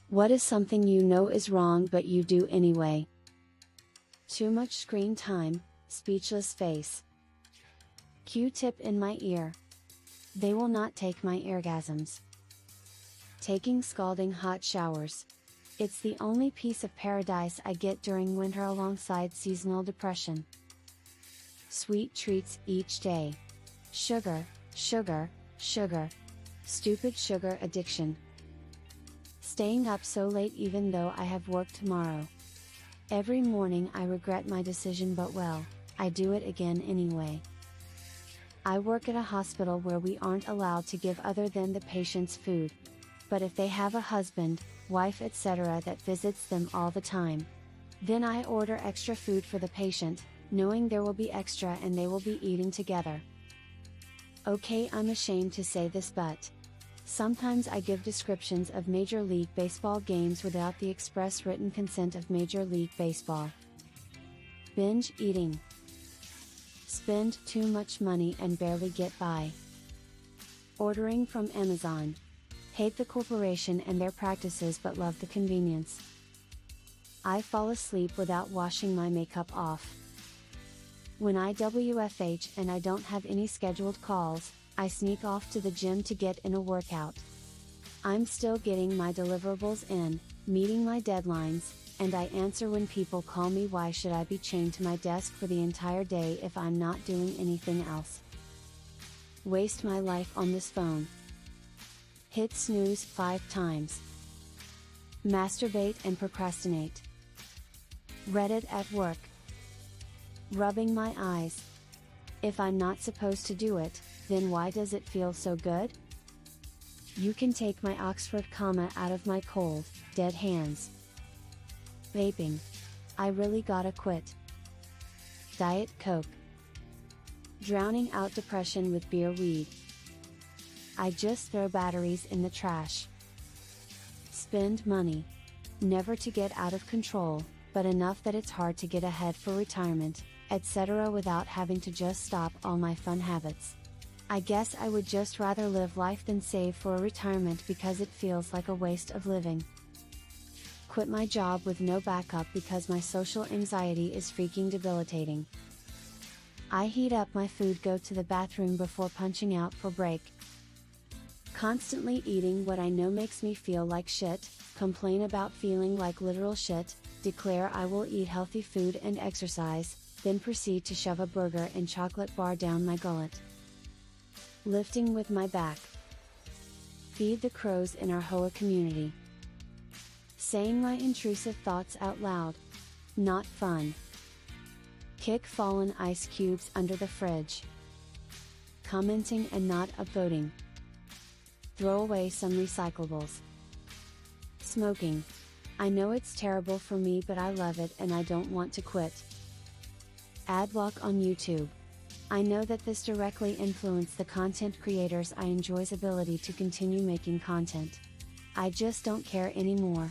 What is something you know is wrong but you do anyway? Too much screen time, speechless face. Q-tip in my ear. They will not take my orgasms. Taking scalding hot showers. It's the only piece of paradise I get during winter alongside seasonal depression. Sweet treats each day. Sugar, sugar, sugar. Stupid sugar addiction. Staying up so late even though I have work tomorrow. Every morning I regret my decision, but well, I do it again anyway. I work at a hospital where we aren't allowed to give other than the patients food. But if they have a husband, wife etc. that visits them all the time, then I order extra food for the patient, knowing there will be extra and they will be eating together. Okay, I'm ashamed to say this, but sometimes I give descriptions of Major League Baseball games without the express written consent of Major League Baseball. Binge eating. Spend too much money and barely get by. Ordering from Amazon. Hate the corporation and their practices but love the convenience. I fall asleep without washing my makeup off. When I WFH and I don't have any scheduled calls, I sneak off to the gym to get in a workout. I'm still getting my deliverables in, meeting my deadlines, and I answer when people call me. Why should I be chained to my desk for the entire day if I'm not doing anything else? Waste my life on this phone. Hit snooze 5 times. Masturbate and procrastinate. Reddit at work. Rubbing my eyes. If I'm not supposed to do it, then why does it feel so good? You can take my Oxford comma out of my cold, dead hands. Vaping. I really gotta quit. Diet Coke. Drowning out depression with beer weed. I just throw batteries in the trash. Spend money. Never to get out of control, but enough that it's hard to get ahead for retirement, etc. without having to just stop all my fun habits. I guess I would just rather live life than save for a retirement because it feels like a waste of living. Quit my job with no backup because my social anxiety is freaking debilitating. I heat up my food, go to the bathroom before punching out for break. Constantly eating what I know makes me feel like shit, complain about feeling like literal shit, declare I will eat healthy food and exercise, then proceed to shove a burger and chocolate bar down my gullet. Lifting with my back. Feed the crows in our Hoa community. Saying my intrusive thoughts out loud. Not fun. Kick fallen ice cubes under the fridge. Commenting and not upvoting. Throw away some recyclables. Smoking. I know it's terrible for me, but I love it and I don't want to quit. Ad block on YouTube. I know that this directly influenced the content creators I enjoy's ability to continue making content. I just don't care anymore.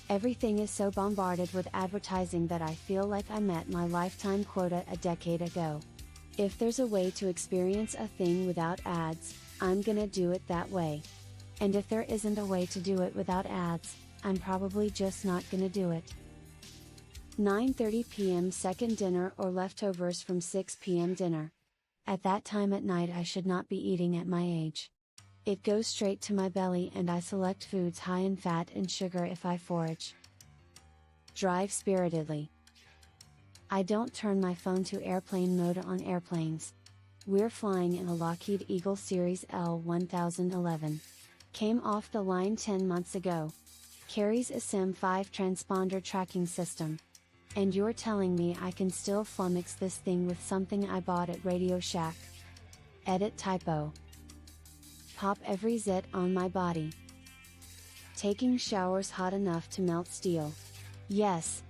Everything is so bombarded with advertising that I feel like I met my lifetime quota a decade ago. If there's a way to experience a thing without ads, I'm gonna do it that way. And if there isn't a way to do it without ads, I'm probably just not gonna do it. 9:30 p.m. second dinner or leftovers from 6 p.m. dinner. At that time at night I should not be eating at my age. It goes straight to my belly and I select foods high in fat and sugar if I forage. Drive spiritedly. I don't turn my phone to airplane mode on airplanes. We're flying in a Lockheed Eagle Series L1011. Came off the line 10 months ago. Carries a SIM5 transponder tracking system. And you're telling me I can still flummox this thing with something I bought at Radio Shack? Edit typo. Pop every zit on my body. Taking showers hot enough to melt steel. Yes,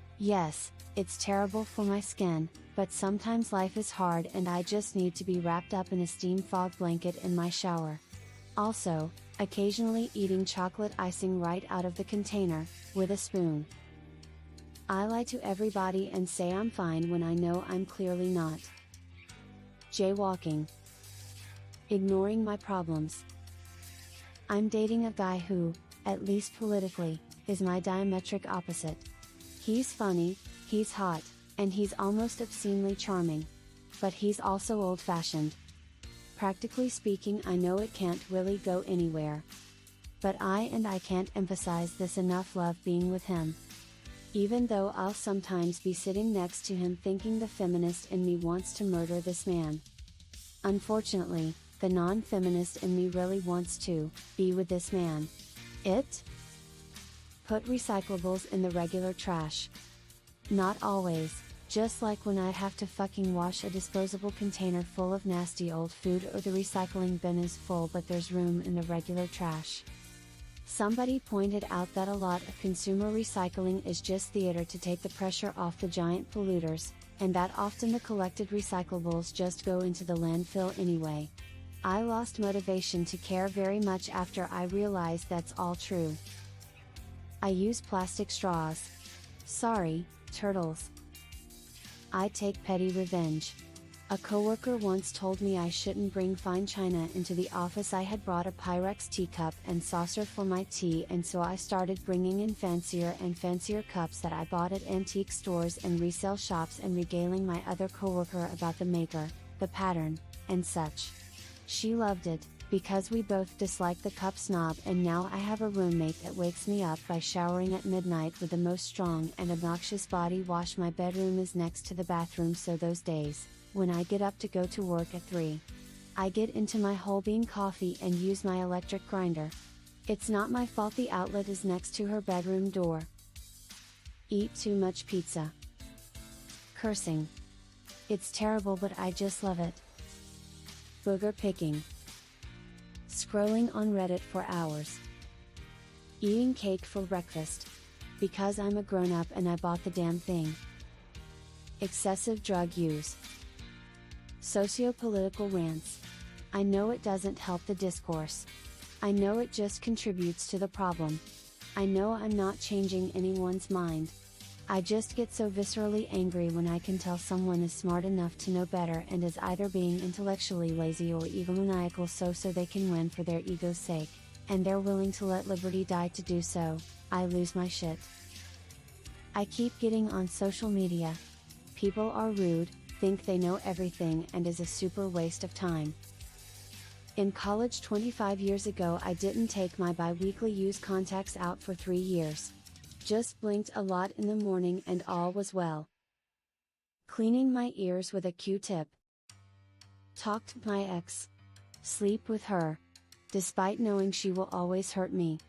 it's terrible for my skin, but sometimes life is hard and I just need to be wrapped up in a steam fog blanket in my shower. Also, occasionally eating chocolate icing right out of the container, with a spoon. I lie to everybody and say I'm fine when I know I'm clearly not. Jaywalking. Ignoring my problems. I'm dating a guy who, at least politically, is my diametric opposite. He's funny, he's hot, and he's almost obscenely charming. But he's also old-fashioned. Practically speaking, I know it can't really go anywhere. But I can't emphasize this enough, love being with him. Even though I'll sometimes be sitting next to him thinking the feminist in me wants to murder this man. Unfortunately, the non-feminist in me really wants to be with this man. Put recyclables in the regular trash. Not always, just like when I have to fucking wash a disposable container full of nasty old food, or the recycling bin is full but there's room in the regular trash. Somebody pointed out that a lot of consumer recycling is just theater to take the pressure off the giant polluters, and that often the collected recyclables just go into the landfill anyway. I lost motivation to care very much after I realized that's all true. I use plastic straws. Sorry, turtles. I take petty revenge. A coworker once told me I shouldn't bring fine china into the office. I had brought a Pyrex teacup and saucer for my tea, and so I started bringing in fancier and fancier cups that I bought at antique stores and resale shops, and regaling my other coworker about the maker, the pattern, and such. She loved it, because we both dislike the cup snob, and now I have a roommate that wakes me up by showering at midnight with the most strong and obnoxious body wash. My bedroom is next to the bathroom, so those days, when I get up to go to work at 3, I get into my whole bean coffee and use my electric grinder. It's not my fault the outlet is next to her bedroom door. Eat too much pizza. Cursing. It's terrible, but I just love it. Booger picking. Scrolling on Reddit for hours. Eating cake for breakfast. Because I'm a grown-up and I bought the damn thing. Excessive drug use. Socio-political rants. I know it doesn't help the discourse. I know it just contributes to the problem. I know I'm not changing anyone's mind. I just get so viscerally angry when I can tell someone is smart enough to know better and is either being intellectually lazy or egomaniacal so they can win for their ego's sake, and they're willing to let liberty die to do so. I lose my shit. I keep getting on social media. People are rude, think they know everything, and is a super waste of time. In college 25 years ago, I didn't take my bi-weekly use contacts out for 3 years. Just blinked a lot in the morning and all was well. Cleaning my ears with a Q-tip. Talked to my ex. Sleep with her. Despite knowing she will always hurt me.